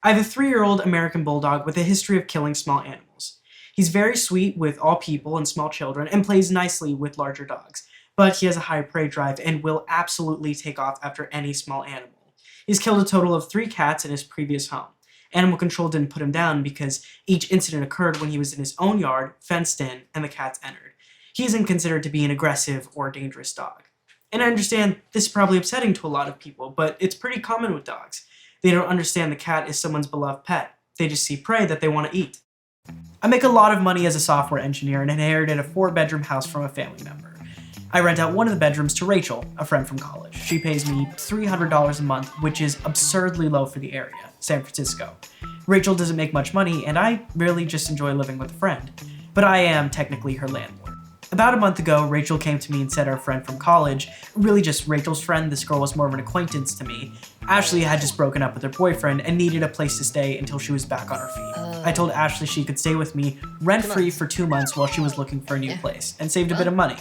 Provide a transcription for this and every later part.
I have a 3-year-old American Bulldog with a history of killing small animals. He's very sweet with all people and small children and plays nicely with larger dogs, but he has a high prey drive and will absolutely take off after any small animal. He's killed a total of 3 cats in his previous home. Animal control didn't put him down because each incident occurred when he was in his own yard, fenced in, and the cats entered. He isn't considered to be an aggressive or dangerous dog. And I understand this is probably upsetting to a lot of people, but it's pretty common with dogs. They don't understand the cat is someone's beloved pet. They just see prey that they want to eat. I make a lot of money as a software engineer and inherited a 4-bedroom house from a family member. I rent out one of the bedrooms to Rachel, a friend from college. She pays me $300 a month, which is absurdly low for the area, San Francisco. Rachel doesn't make much money, and I really just enjoy living with a friend. But I am technically her landlord. About a month ago, Rachel came to me and said our friend from college, really just Rachel's friend, this girl was more of an acquaintance to me, Ashley had just broken up with her boyfriend and needed a place to stay until she was back on her feet. I told Ashley she could stay with me rent-free for 2 months while she was looking for a new place, and saved a bit of money.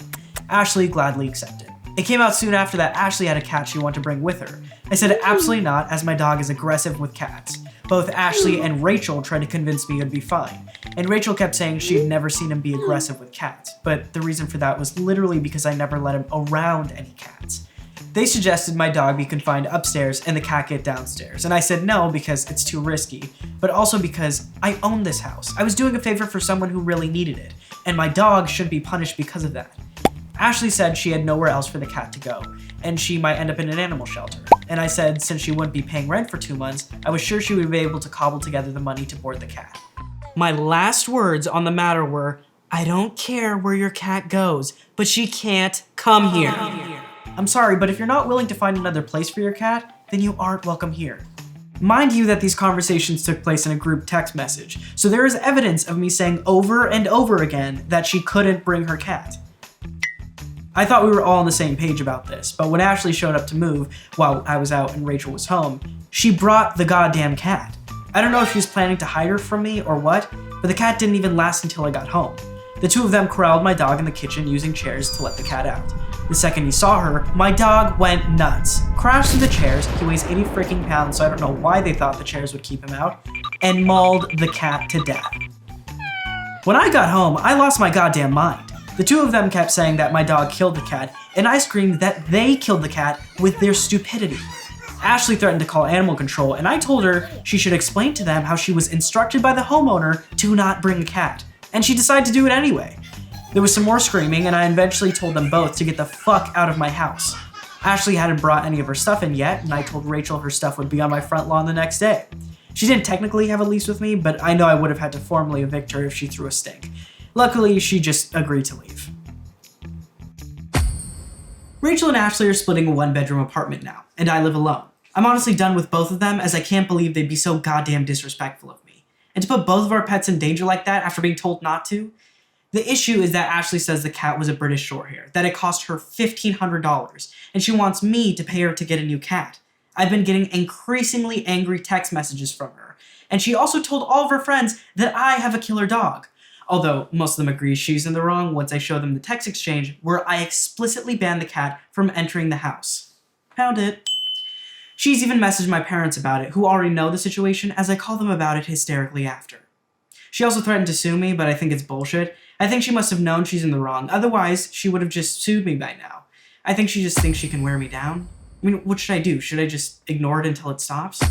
Ashley gladly accepted. It came out soon after that Ashley had a cat she wanted to bring with her. I said absolutely not, as my dog is aggressive with cats. Both Ashley and Rachel tried to convince me it would be fine, and Rachel kept saying she'd never seen him be aggressive with cats, but the reason for that was literally because I never let him around any cats. They suggested my dog be confined upstairs and the cat get downstairs, and I said no because it's too risky, but also because I own this house. I was doing a favor for someone who really needed it, and my dog shouldn't be punished because of that. Ashley said she had nowhere else for the cat to go, and she might end up in an animal shelter. And I said since she wouldn't be paying rent for 2 months, I was sure she would be able to cobble together the money to board the cat. My last words on the matter were, I don't care where your cat goes, but she can't come here. I'm sorry, but if you're not willing to find another place for your cat, then you aren't welcome here. Mind you that these conversations took place in a group text message, so there is evidence of me saying over and over again that she couldn't bring her cat. I thought we were all on the same page about this, but when Ashley showed up to move while I was out and Rachel was home, she brought the goddamn cat. I don't know if she was planning to hide her from me or what, but the cat didn't even last until I got home. The two of them corralled my dog in the kitchen using chairs to let the cat out. The second he saw her, my dog went nuts. Crashed through the chairs, he weighs 80 freaking pounds, so I don't know why they thought the chairs would keep him out, and mauled the cat to death. When I got home, I lost my goddamn mind. The two of them kept saying that my dog killed the cat, and I screamed that they killed the cat with their stupidity. Ashley threatened to call animal control, and I told her she should explain to them how she was instructed by the homeowner to not bring a cat, and she decided to do it anyway. There was some more screaming, and I eventually told them both to get the fuck out of my house. Ashley hadn't brought any of her stuff in yet, and I told Rachel her stuff would be on my front lawn the next day. She didn't technically have a lease with me, but I know I would have had to formally evict her if she threw a stink. Luckily, she just agreed to leave. Rachel and Ashley are splitting a 1-bedroom apartment now, and I live alone. I'm honestly done with both of them, as I can't believe they'd be so goddamn disrespectful of me. And to put both of our pets in danger like that after being told not to? The issue is that Ashley says the cat was a British Shorthair, that it cost her $1,500, and she wants me to pay her to get a new cat. I've been getting increasingly angry text messages from her, and she also told all of her friends that I have a killer dog. Although most of them agree she's in the wrong once I show them the text exchange where I explicitly banned the cat from entering the house. Found it. She's even messaged my parents about it, who already know the situation, as I call them about it hysterically after. She also threatened to sue me, but I think it's bullshit. I think she must have known she's in the wrong, otherwise she would have just sued me by now. I think she just thinks she can wear me down. I mean, what should I do? Should I just ignore it until it stops?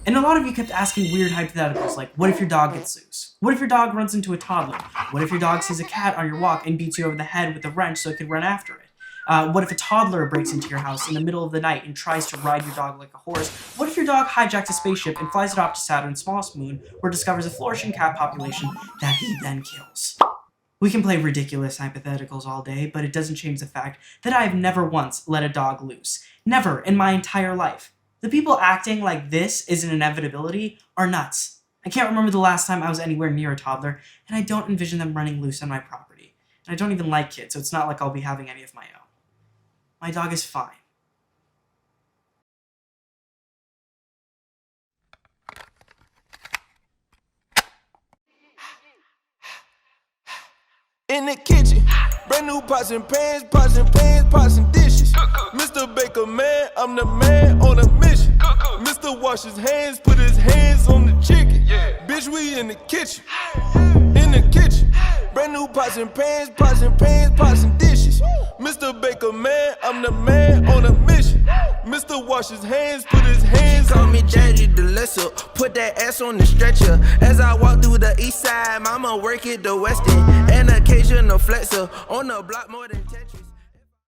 And a lot of you kept asking weird hypotheticals like, what if your dog gets loose? What if your dog runs into a toddler? What if your dog sees a cat on your walk and beats you over the head with a wrench so it can run after it? What if a toddler breaks into your house in the middle of the night and tries to ride your dog like a horse? What if your dog hijacks a spaceship and flies it off to Saturn's smallest moon, where it discovers a flourishing cat population that he then kills? We can play ridiculous hypotheticals all day, but it doesn't change the fact that I have never once let a dog loose. Never in my entire life. The people acting like this is an inevitability are nuts. I can't remember the last time I was anywhere near a toddler, and I don't envision them running loose on my property. And I don't even like kids, so it's not like I'll be having any of my own. My dog is fine. In the kitchen, brand new pots and pans, pots and dishes. Mr. Baker, man, I'm the man on a mission. Mr. Wash his hands, put his hands on the chicken. Bitch, we in the kitchen. In the kitchen. Brand new pots and pans, pots and pans, pots and dishes. Mr. Baker, man, I'm the man on a mission. Mr. Wash his hands, put his hands on me. Daddy the lesser, put that ass on the stretcher. As I walk through the east side, mama work at the west end. An occasional flexer on the block more than Tetris.